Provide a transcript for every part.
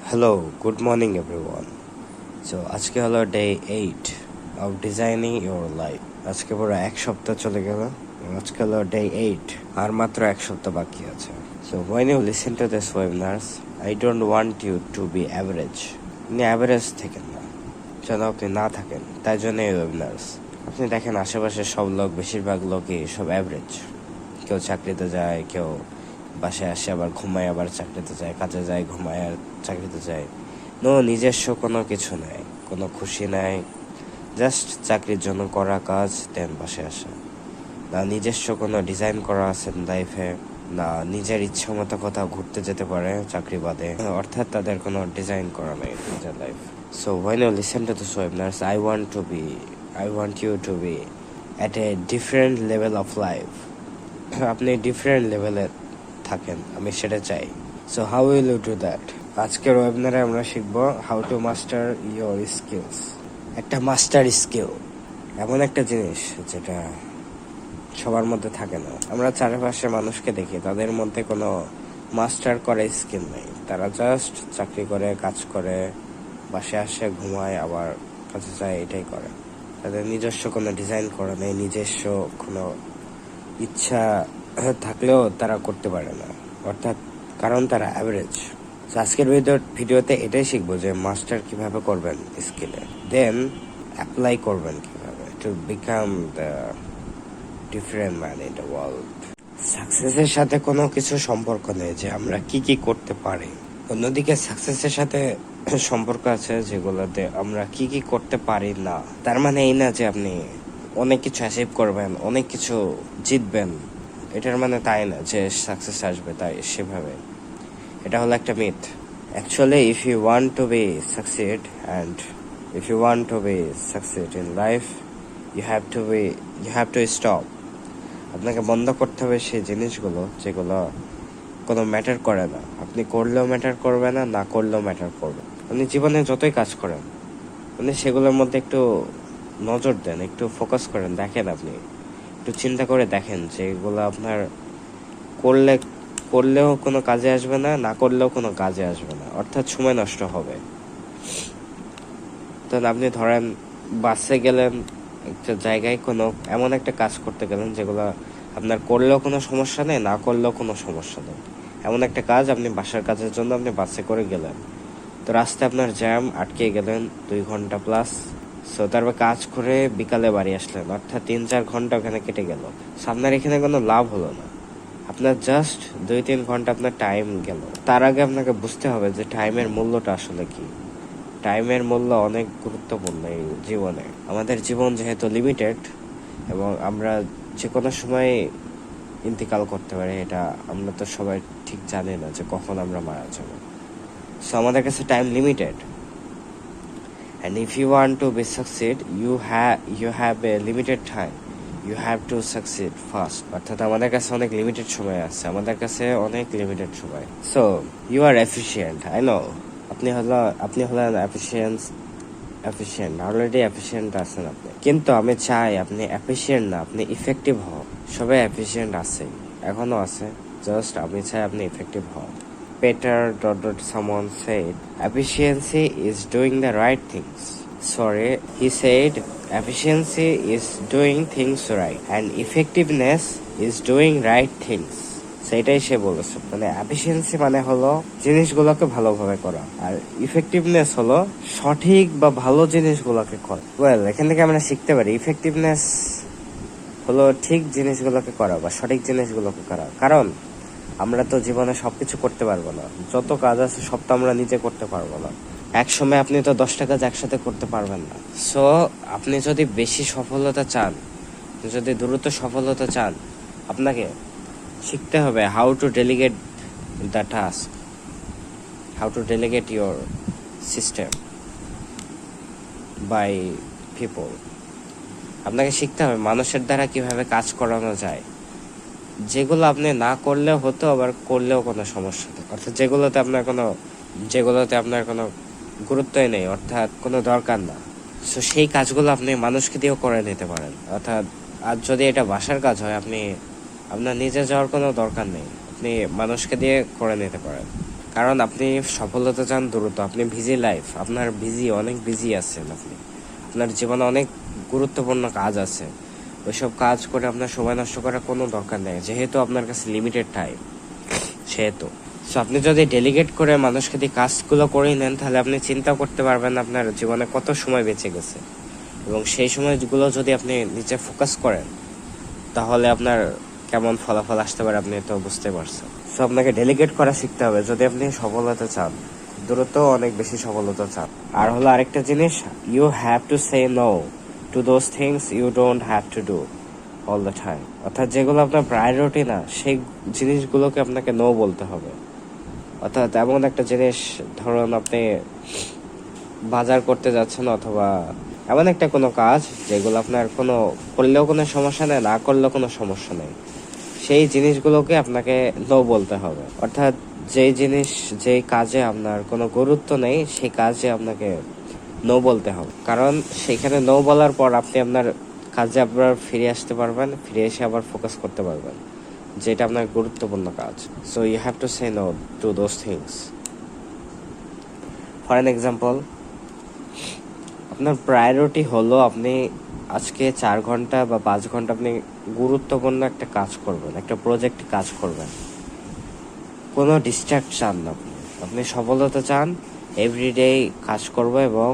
Hello, good morning everyone. So আজকে হলো day 8 of designing your life. আজকে পুরো এক সপ্তাহ চলে গেল। আজকে হলো ডে 8 আর মাত্র এক সপ্তাহ বাকি আছে। So when you listen to this webinars, I don't want you to be average. আপনি অ্যাভারেজ থাকেন না, যেন আপনি না থাকেন, তাই জন্য এই ওয়েবিনার্স। আপনি দেখেন আশেপাশে সব লোক, বেশিরভাগ লোকই সব অ্যাভারেজ। কেউ চাকরিতে যায়, কেউ বাসায় আসে আবার ঘুমায়, আবার চাকরিতে যায়, কাজে যায়, ঘুমায় আর চাকরিতে যায়। নিজস্ব কোনো কিছু নাই, কোনো খুশি নাই, জাস্ট চাকরির জন্য করা কাজ, দেন বাসায় আসা। না নিজস্ব কোনো ডিজাইন করা আছে লাইফে, না নিজের ইচ্ছা মতো কোথাও ঘুরতে যেতে পারে চাকরি বাদে, অর্থাৎ তাদের কোনো ডিজাইন করা নেই নিজের life. So when you listen to this webinars, I want you to be at a different level of life. আপনি ডিফারেন্ট লেভেলে থাকেন, আমি সেটা চাই। So how will you do that? আজকের ওয়েবিনারে আমরা শিখবো how to master your skills. একটা মাস্টার স্কিল এমন একটা জিনিস যেটা সবার মধ্যে থাকে না। আমরা চারপাশে মানুষকে দেখি, তাদের মধ্যে কোনো মাস্টার করা স্কিল নেই। তারা জাস্ট চাকরি করে, কাজ করে, বাসে আসে, ঘুমায়, আবার কাজে যায়, এটাই করে। তাদের নিজস্ব কোনো ডিজাইন করা নেই, নিজস্ব কোনো ইচ্ছা থাকলেও তারা করতে পারে না, অর্থাৎ কারণ তারা অ্যাভারেজ। আজকের ভিডিওতে এটাই শিখবো যে মাস্টার কিভাবে করবেন স্কিলে, দেন অ্যাপ্লাই করবেন কিভাবে to become the different man in the world. সাকসেসের সাথে কোনো কিছু সম্পর্ক নেই যে আমরা কি কি করতে পারি, অন্যদিকে সাকসেসের সাথে সম্পর্ক আছে যেগুলোতে আমরা কি কি করতে পারি না। তার মানে এই না যে আপনি অনেক কিছু অ্যাচিভ করবেন, অনেক কিছু জিতবেন, এটার মানে তাই না যে সাকসেস আসবে তাই সেভাবে। এটা হলো একটা মিথ। Actually if you want to be succeed and if you want to be succeed in life, you have to stop. আপনাকে বন্ধ করতে হবে সেই জিনিসগুলো যেগুলো কোনো ম্যাটার করে না। আপনি করলেও ম্যাটার করবে না, না করলেও ম্যাটার করবে। আপনি জীবনে যতই কাজ করেন, আপনি সেগুলোর মধ্যে একটু নজর দেন, একটু ফোকাস করেন, দেখেন, আপনি একটু চিন্তা করে দেখেন যে এগুলো আপনার করলেও কোনো কাজে আসবে না, না করলেও কোনো কাজে আসবে না, অর্থাৎ সময় নষ্ট হবে। তো আপনি ধরেন বাসে গেলেন, একটা জায়গায় কোনো এমন একটা কাজ করতে গেলেন যেগুলো আপনার করলেও কোনো সমস্যা নেই, না করলেও কোনো সমস্যা নেই। এমন একটা কাজ, আপনি বাসার কাজের জন্য আপনি বাসে করে গেলেন, তো রাস্তায় আপনার জ্যাম, আটকে গেলেন 2 ঘন্টা প্লাস। সো তারপর কাজ করে বিকালে বাড়ি আসলেন, অর্থাৎ 3-4 ঘন্টা ওখানে কেটে গেল। আপনার এখানে কোনো লাভ হলো না, আপনার জাস্ট 2-3 ঘন্টা আপনার টাইম গেল। তার আগে আপনাকে বুঝতে হবে যে টাইমের মূল্যটা আসলে কি। টাইমের মূল্য অনেক গুরুত্বপূর্ণ এই জীবনে। আমাদের জীবন যেহেতু লিমিটেড এবং আমরা যে কোনো সময় ইন্তিকাল করতে পারি, এটা আমরা তো সবাই ঠিক জানি না যে কখন আমরা মারা যাব। সো আমাদের কাছে time limited, and if you want to be succeed, you have a limited time, you have to succeed fast. অর্থাৎ আমাদের কাছে অনেক লিমিটেড সময় আছে, আমাদের কাছে অনেক লিমিটেড সময়। So you are efficient, I know আপনি হলেন এফিশিয়েন্ট, অলরেডি এফিশিয়েন্ট আছেন আপনি, কিন্তু আমি চাই আপনি এফিশিয়েন্ট না, আপনি ইফেক্টিভ হন। সবাই এফিশিয়েন্ট আছে, এখনো আছে, জাস্ট আমি চাই আপনি ইফেক্টিভ হন। Peter someone said, efficiency is doing the right things. Sorry, he said efficiency is doing things right and effectiveness is doing right things. সেটাই সে বলেছে। মানে এফিশিয়েন্সি মানে হলো জিনিসগুলোকে ভালোভাবে করা, আর ইফেক্টিভনেস হলো সঠিক বা ভালো জিনিসগুলোকে করা। এখান থেকে আমরা শিখতে পারি ইফেক্টিভনেস হলো ঠিক জিনিসগুলোকে করা বা সঠিক জিনিসগুলোকে করা। কারণ আমরা তো জীবনে সবকিছু করতে পারবো না, যত কাজ আছে সব তো আমরা নিজে করতে পারবো না। এক সময় আপনি তো 10টা কাজ একসাথে করতে পারবেন না। সো আপনি যদি বেশি সফলতা চান, যদি দ্রুত সফলতা চান, আপনাকে শিখতে হবে how to delegate the task, how to delegate your system by people. আপনাকে শিখতে হবে মানুষের দ্বারা কিভাবে কাজ করানো যায়, যেগুলো আপনি না করলেও হতো, আবার করলেও কোনো সমস্যা নেই, অর্থাৎ যেগুলোতে আপনার কোনো গুরুত্বই নেই, অর্থাৎ কোনো দরকার না। সো সেই কাজগুলো আপনি মানুষকে দিয়েও করে নিতে পারেন। অর্থাৎ আর যদি এটা বাসার কাজ হয়, আপনার নিজে যাওয়ার কোনো দরকার নেই, আপনি মানুষকে দিয়ে করে নিতে পারেন। কারণ আপনি সফলতা চান দ্রুত, আপনি বিজি লাইফ, আপনার অনেক বিজি আছেন আপনি, আপনার জীবনে অনেক গুরুত্বপূর্ণ কাজ আছে, ওইসব কাজ করে আপনার সময় নষ্ট করার কোনো দরকার নেই, যেহেতু আপনার কাছে লিমিটেড টাইম। সেহেতু সো আপনি যদি ডেলিগেট করে মানুষকে দিয়ে কাজগুলো করে নেন, তাহলে আপনি চিন্তা করতে পারবেন আপনার জীবনে কত সময় বেঁচে গেছে, এবং সেই সময়গুলো যদি আপনি নিচে ফোকাস করেন, তাহলে আপনার কেমন ফলাফল আসতে পারে আপনি তো বুঝতে পারছেন। সো আপনাকে ডেলিগেট করা শিখতে হবে যদি আপনি সফলতা চান, দ্রুত অনেক বেশি সফলতা চান। আর হলো আরেকটা জিনিস, you have to say no to those things you don't have to do all the time. অর্থাৎ যেগুলো আপনার প্রায়োরিটি না, সেই জিনিসগুলোকে আপনাকে নো বলতে হবে। অর্থাৎ এমন একটা জিনিস, ধরুন আপনি বাজার করতে যাচ্ছেন, অথবা এমন একটা কোনো কাজ যেগুলো আপনার কোনো করলেও কোনো সমস্যা নেই, না করলেও কোনো সমস্যা নেই, সেই জিনিসগুলোকে আপনাকে নো বলতে হবে। অর্থাৎ যেই কাজে আপনার কোনো গুরুত্ব নেই, সেই কাজে আপনাকে নো বলতে হবে। কারণ সেখানে নো বলার পর আপনি আপনার কাজে আবার ফিরে আসতে পারবেন, ফিরে এসে আবার ফোকাস করতে পারবেন, যেটা আপনার গুরুত্বপূর্ণ কাজ। So you have to say no to those things. For an example, আপনার প্রায়োরিটি হলো আপনি আজকে 4 ঘন্টা বা 5 ঘন্টা আপনি গুরুত্বপূর্ণ একটা কাজ করবেন, একটা প্রজেক্ট কাজ করবেন, কোনো ডিস্ট্র্যাক্ট চান না, আপনি সফলতা চান, এভরিডে কাজ করবো এবং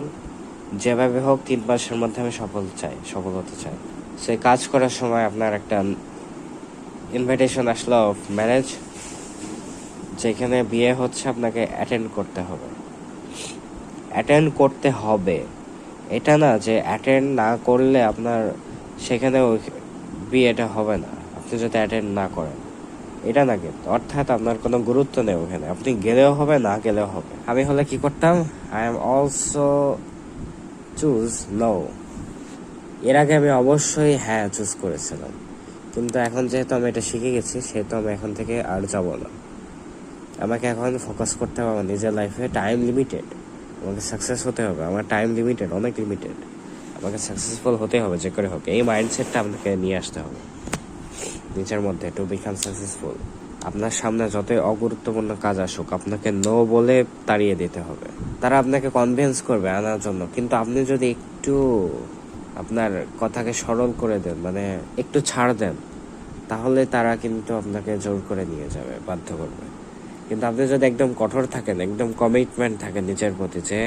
যেভাবে হোক 3 মাসের মধ্যে আমি সফলতা চাই। সেই কাজ করার সময় আপনার একটা ইনভাইটেশন আসলো অফ ম্যারেজ, যেখানে বিয়ে হচ্ছে, আপনাকে অ্যাটেন্ড করতে হবে। এটা না যে অ্যাটেন্ড না করলে আপনার সেখানে বিয়েটা হবে না, আপনি যদি অ্যাটেন্ড না করেন, এটা না। কিন্তু অর্থাৎ আপনার কোনো গুরুত্ব নেই ওখানে, আপনি গেলেও হবে, না গেলেও হবে। আমি হলে কি করতাম, I am also choose no. এর আগে আমি অবশ্যই হ্যাঁ চুজ করেছিলাম, কিন্তু এখন যেহেতু আমি এটা শিখে গেছি, সেহেতু আমি এখন থেকে আর যাব না। আমাকে এখন ফোকাস করতে হবে আমার নিজের লাইফে। টাইম লিমিটেড, আমাকে সাকসেস হতে হবে, আমার টাইম লিমিটেড, অনেক লিমিটেড, আমাকে সাকসেসফুল হতে হবে যে করে হোক। এই মাইন্ডসেটটা আপনাকে নিয়ে আসতে হবে নিজের মধ্যে, টু বিকাম সাকসেসফুল। আপনার সামনে যতই অগুরুত্বপূর্ণ কাজ আসুক, আপনাকে নো বলে তাড়িয়ে দিতে হবে। তারা আপনাকে কনভিন্স করবে আনার জন্য, কিন্তু আপনি যদি একটু আপনার কথাকে সরল করে দেন, মানে একটু ছাড় দেন, তাহলে তারা কিন্তু আপনাকে জোর করে নিয়ে যাবে, বাধ্য করবে। কিন্তু আপনি যদি একদম কঠোর থাকেন, একদম কমিটমেন্ট থাকেন নিজের প্রতি, যে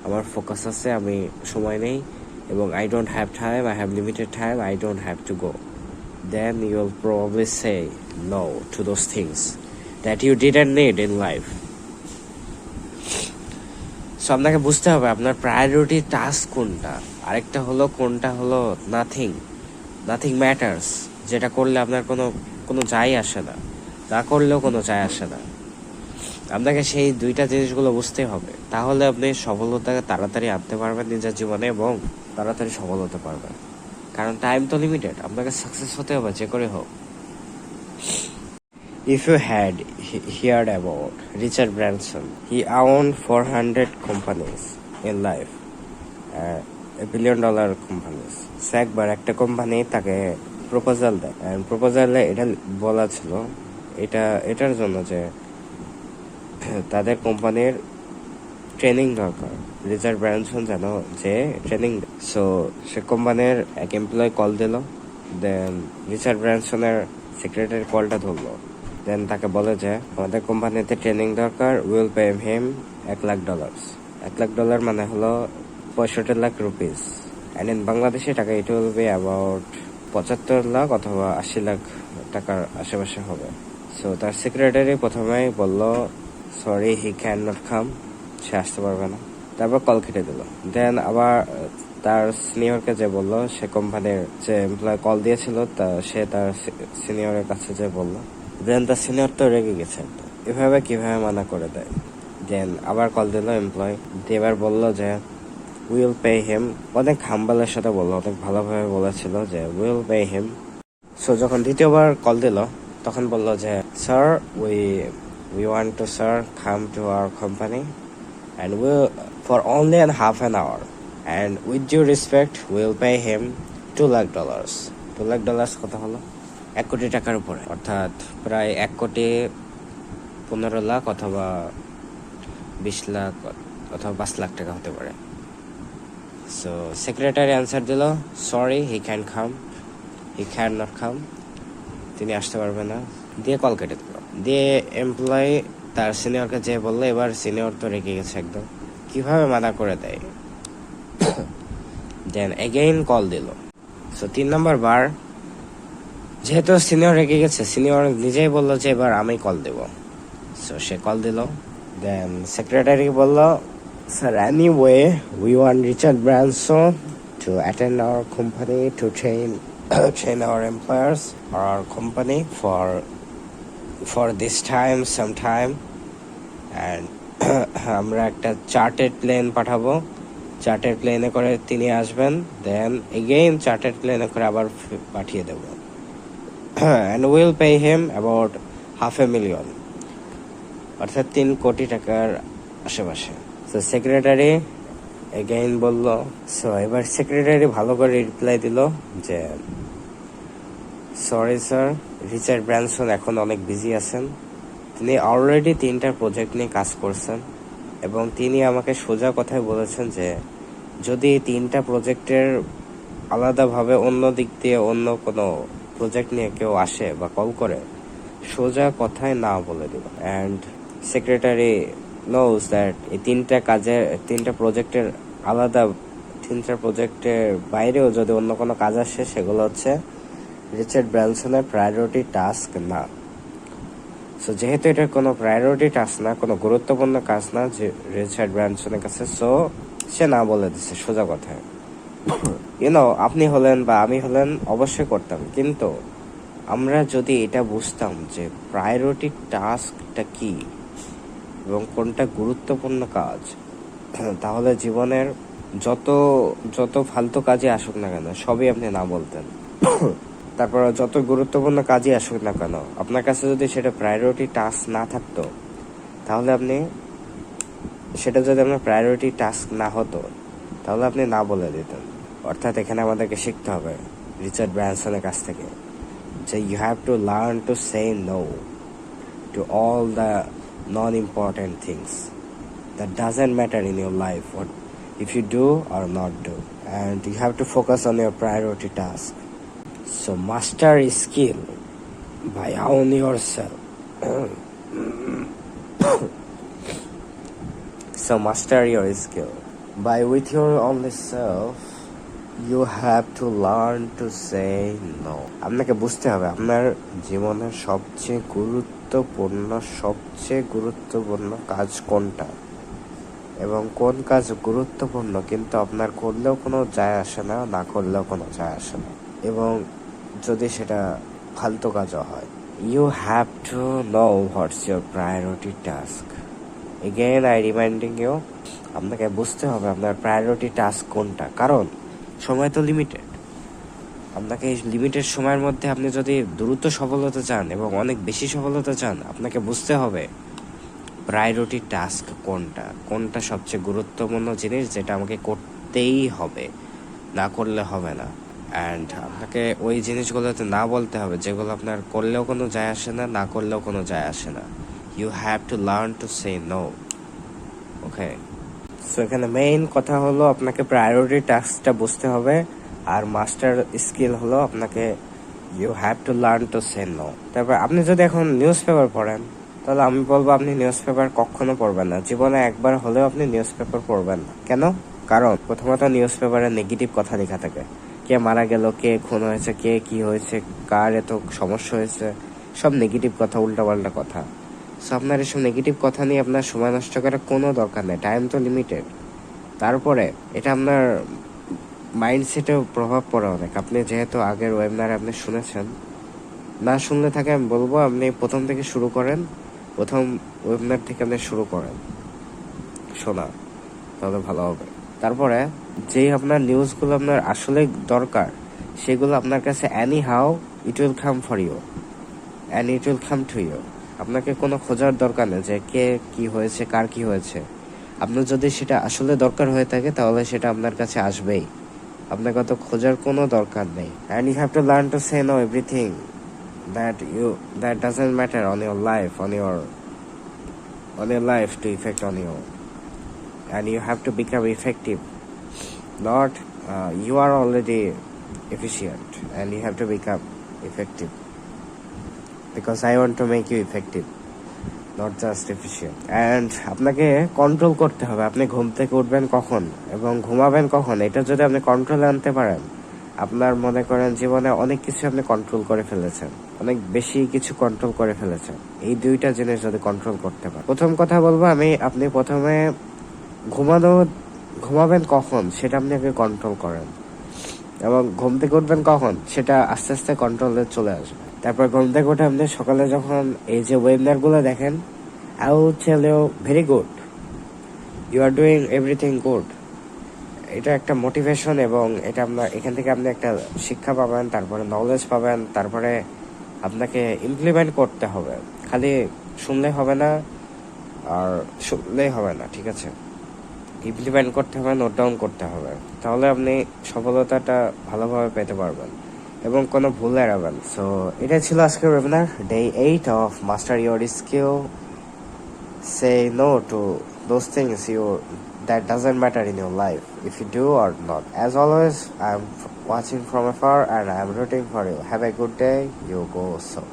আমার ফোকাস আছে, আমি সময় নেই, এবং I don't have time, I have limited time, I don't have to go, then you'll probably say no to those things that you didn't need in life. So আপনাকে বুঝতে হবে আপনার প্রায়োরিটি টাস্ক কোনটা। আরেকটা হলো কোনটা হলো নাথিং ম্যাটার্স, যেটা করলে আপনার কোনো যায় আসে না, না করলেও কোনো যায় আসে না। আপনাকে সেই দুইটা জিনিসগুলো বুঝতে হবে, তাহলে আপনি সফলতাকে তাড়াতাড়ি আনতে পারবেন নিজের জীবনে এবং তাড়াতাড়ি সফল হতে পারবেন। কারণ টাইম তো লিমিটেড, আপনাকে সাকসেস হতে হবে যে করে হোক। If you had heard about Richard Branson, he owned 400 companies in life, $1 billion companies. সে একবার একটা কোম্পানি তাকে প্রপোজাল দেয়, প্রপোজালে এটা বলা ছিল এটার জন্য যে তাদের কোম্পানির ট্রেনিং দরকার, রিচার্ড ব্র্যানসন যেন যে ট্রেনিং দেয়। সো সে কোম্পানির এক এমপ্লয় কল দিল, দেন রিচার্ড ব্র্যানসনের সেক্রেটারি কলটা ধরলো, দেন তাকে বলে যে আমাদের কোম্পানিতে ট্রেনিং দরকার, উইল পে হিম $1,00,000। $1,00,000 মানে হলো 65 lakh rupees, and in Bangladeshi taka it will be about 75 lakh অথবা 80 লাখ টাকার আশেপাশে হবে। সো তার সেক্রেটারি প্রথমেই বলল sorry, he can not come, সে আসতে পারবে না। তারপর কল কেটে দিল। দেন আবার তার সিনিয়রকে যে বললো, সে কোম্পানির যে এমপ্লয় কল দিয়েছিল, সে তার সিনিয়রের কাছে যে বললো, দেন তার সিনিয়র তো রেগে গেছে। এভাবে কিভাবে মানা করে দেয়। দেন আবার কল দিল এমপ্লয়, এবার বললো যে উইল পে হিম, অনেক হাম্বলের সাথে বললো, অনেক ভালোভাবে বলেছিল যে উইল পে হিম। সো যখন দ্বিতীয়বার কল দিল, তখন বললো যে sir, we want to sir come to our company and we'll for only an half an hour and with due respect we'll pay him $2,00,000. $2,00,000 কত হলো? 1 কোটি টাকার উপরে, অর্থাৎ প্রায় 1,15,00,000 অথবা 20 লাখ অথবা 5 লাখ টাকা হতে পারে। সো সেক্রেটারি অ্যান্সার দিল, sorry he can not come, তিনি আসতে পারবে না, দিয়ে কল কেটে দিল। দিয়ে এমপ্লয়ি তার সিনিয়রকে যে বললো, এবার সিনিয়র তো রেগে গেছে একদম, কিভাবে মানা করে দেয়। দেন এগেইন কল দিল। সো 3 নম্বর বার, যেহেতু সিনিয়র রেগে গেছে, সিনিয়র নিজেই বললো যে এবার আমি কল দেব। সো সে কল দিল। দেন সেক্রেটারি বলল, sir anyway we want Richard Branson to attend our company to train our employers or our company for this time sometime, and আমরা একটা চার্টেড প্লেন পাঠাবো, চার্টেড প্লেনে করে তিনি আসবেন, দেন এগেইন চার্টেড প্লেনে করে আবার পাঠিয়ে দেব, and we'll pay him about $500,000, অর্থাৎ 3 কোটি টাকার আশেপাশে। তো সেক্রেটারি এগেইন বলল। সো এবার সেক্রেটারি ভালো করে রিপ্লাই দিল যে সরি স্যার, রিচার্ড ব্রানসন এখন অনেক বিজি আছেন, তিনি অলরেডি 3টা প্রজেক্ট নিয়ে কাজ করছেন, এবং তিনি আমাকে সোজা কথায় বলেছেন যে যদি 3টা প্রজেক্টের আলাদাভাবে অন্য দিক দিয়ে অন্য কোনো প্রজেক্ট নিয়ে কেউ আসে বা কল করে, সোজা কথায় না বলে দেব। অ্যান্ড সেক্রেটারি নোজ দ্যাট এই 3টা প্রজেক্টের আলাদা, 3টা প্রজেক্টের বাইরেও যদি অন্য কোনো কাজ আসে, সেগুলো হচ্ছে রিচার্ড ব্রানসনের প্রায়োরিটি টাস্ক না। সো যেহেতু এটা কোনো প্রায়োরিটি টাস্ক না, কোনো গুরুত্বপূর্ণ কাজ না যে রিচার্ড ব্রানসনের কাছে, সো সে না বলে দিচ্ছে সোজা কথায়। আপনি হলেন বা আমি হলেন অবশ্যই করতাম, কিন্তু আমরা যদি এটা বুঝতাম যে প্রায়োরিটি টাস্কটা কি এবং কোনটা গুরুত্বপূর্ণ কাজ, তাহলে জীবনের যত ফালতু কাজে আসুক না কেন সবই আপনি না বলতেন। তারপর যত গুরুত্বপূর্ণ কাজই আসুক না কেন, আপনার কাছে যদি সেটা প্রায়োরিটি টাস্ক না থাকতো, তাহলে সেটা যদি আপনার প্রায়োরিটি টাস্ক না হতো, তাহলে আপনি না বলে দিতেন। অর্থাৎ এখানে আমাদেরকে শিখতে হবে রিচার্ড ব্রানসনের কাছ থেকে যে you have to learn to say no to all the non important things that doesn't matter in your life, what if you do or not do, and you have to focus on your priority task. So master skill by own yourself. So master your skill by with your only self. You have to learn to say no. আপনাকে বুঝতে হবে আপনার জীবনের সবচেয়ে গুরুত্বপূর্ণ কাজ কোনটা, এবং কোন কাজ গুরুত্বপূর্ণ কিন্তু আপনার করলেও কোনো যায় আসে না, না করলেও কোনো যায় আসে না, এবং যদি সেটা ফালতু কাজও হয়। You have to know what's your priority task. Again I reminding you, আপনাকে বুঝতে হবে আপনার প্রায়োরিটি টাস্ক কোনটা, কারণ সময় তো লিমিটেড। আপনাকে এই লিমিটেড সময়ের মধ্যে আপনি যদি দ্রুত সফলতা চান এবং অনেক বেশি সফলতা চান, আপনাকে বুঝতে হবে প্রায়োরিটি টাস্ক কোনটা সবচেয়ে গুরুত্বপূর্ণ জিনিস যেটা আমাকে করতেই হবে, না করলে হবে না। অ্যান্ড আপনাকে ওই জিনিসগুলোতে না বলতে হবে যেগুলো আপনার করলেও কোনো যায় আসে না, না করলেও কোনো যায় আসে না। You have to learn to say no. Okay, so এখানে মেইন কথা হলো আপনাকে প্রায়োরিটি টাস্কটা বুঝতে হবে, আর মাস্টার স্কিল হলো আপনাকে you have to learn to say no. তারপর আপনি যদি এখন নিউজ পেপার পড়েন, তাহলে আমি বলবো আপনি নিউজ পেপার কখনো পড়বেন না, জীবনে একবার হলেও আপনি নিউজ পেপার পড়বেন না। কেন? কারণ প্রথমত নিউজ পেপারে নেগেটিভ কথা লেখা থাকে, কে মারা গেল, কে খুন হয়েছে, কে কি হয়েছে, কার এত সমস্যা হয়েছে, সব নেগেটিভ কথা, উল্টাপাল্টা কথা। সো আপনার এসব নেগেটিভ কথা নিয়ে আপনার সময় নষ্ট করার কোনো দরকার নেই, টাইম তো লিমিটেড। তারপরে এটা আপনার মাইন্ডসেটেও প্রভাব পড়ে অনেক। আপনি যেহেতু আগের ওয়েবিনারে আপনি শুনেছেন, না শুনলে থাকে আমি বলবো আপনি প্রথম থেকে শুরু করেন, প্রথম ওয়েবিনার থেকে আপনি শুরু করেন শোনা, তাহলে ভালো হবে। তারপরে যেই আপনার নিউজগুলো আপনার আসলে দরকার, সেগুলো আপনার কাছে anyhow it will come for you and it will come to you. আপনাকে কোনো খোঁজার দরকার নেই যে কে কি হয়েছে, কার কি হয়েছে। আপনার যদি সেটা আসলে দরকার হয়ে থাকে, তাহলে সেটা আপনার কাছে আসবেই, আপনাকে অত খোঁজার কোনো দরকার নেই। And you have to learn to say no everything that doesn't matter on your life, on your on your life to affect on you, and you have to become effective. Not you are already efficient, and you have to become effective. Because I want to make you effective, not just efficient. And আপনাকে control করতে হবে, আপনি ঘুম থেকে উঠবেন কখন এবং ঘুমাবেন কখন, এটা যদি আপনি কন্ট্রোলে আনতে পারেন, আপনার মনে করেন জীবনে অনেক কিছু আপনি কন্ট্রোল করে ফেলেছেন, অনেক বেশি কিছু কন্ট্রোল করে ফেলেছেন। এই দুইটা জিনিস যদি কন্ট্রোল করতে পারেন, প্রথম কথা বলবো আমি, আপনি প্রথমে ঘুমাবেন কখন সেটা আপনি আগে কন্ট্রোল করেন, এবং ঘুম থেকে উঠবেন কখন সেটা আস্তে আস্তে কন্ট্রোলে চলে আসবে। তারপর ঘুম থেকে উঠে আপনি সকালে যখন এই যে ওয়েবিনার গুলো দেখেন, I will tell you very good, you are doing everything good. এটা একটা মোটিভেশন, এবং এটা আপনার এখান থেকে আপনি একটা শিক্ষা পাবেন, তারপরে নলেজ পাবেন, তারপরে আপনাকে ইমপ্লিমেন্ট করতে হবে। খালি শুনলে হবে না, আর শুনলেই হবে না, ঠিক আছে, ইমপ্লিমেন্ট করতে হবে, নোট ডাউন করতে হবে, তাহলে আপনি সফলতাটা ভালোভাবে পেতে পারবেন এবং কোনো ভুল এড়াবেন। সো এটা ছিল আজকের webinar, day 8 of master your skill, say no to those things that doesn't matter in your life, if you do or not. As always, I'm watching from afar and I'm rooting for you. Have a good day. You go so.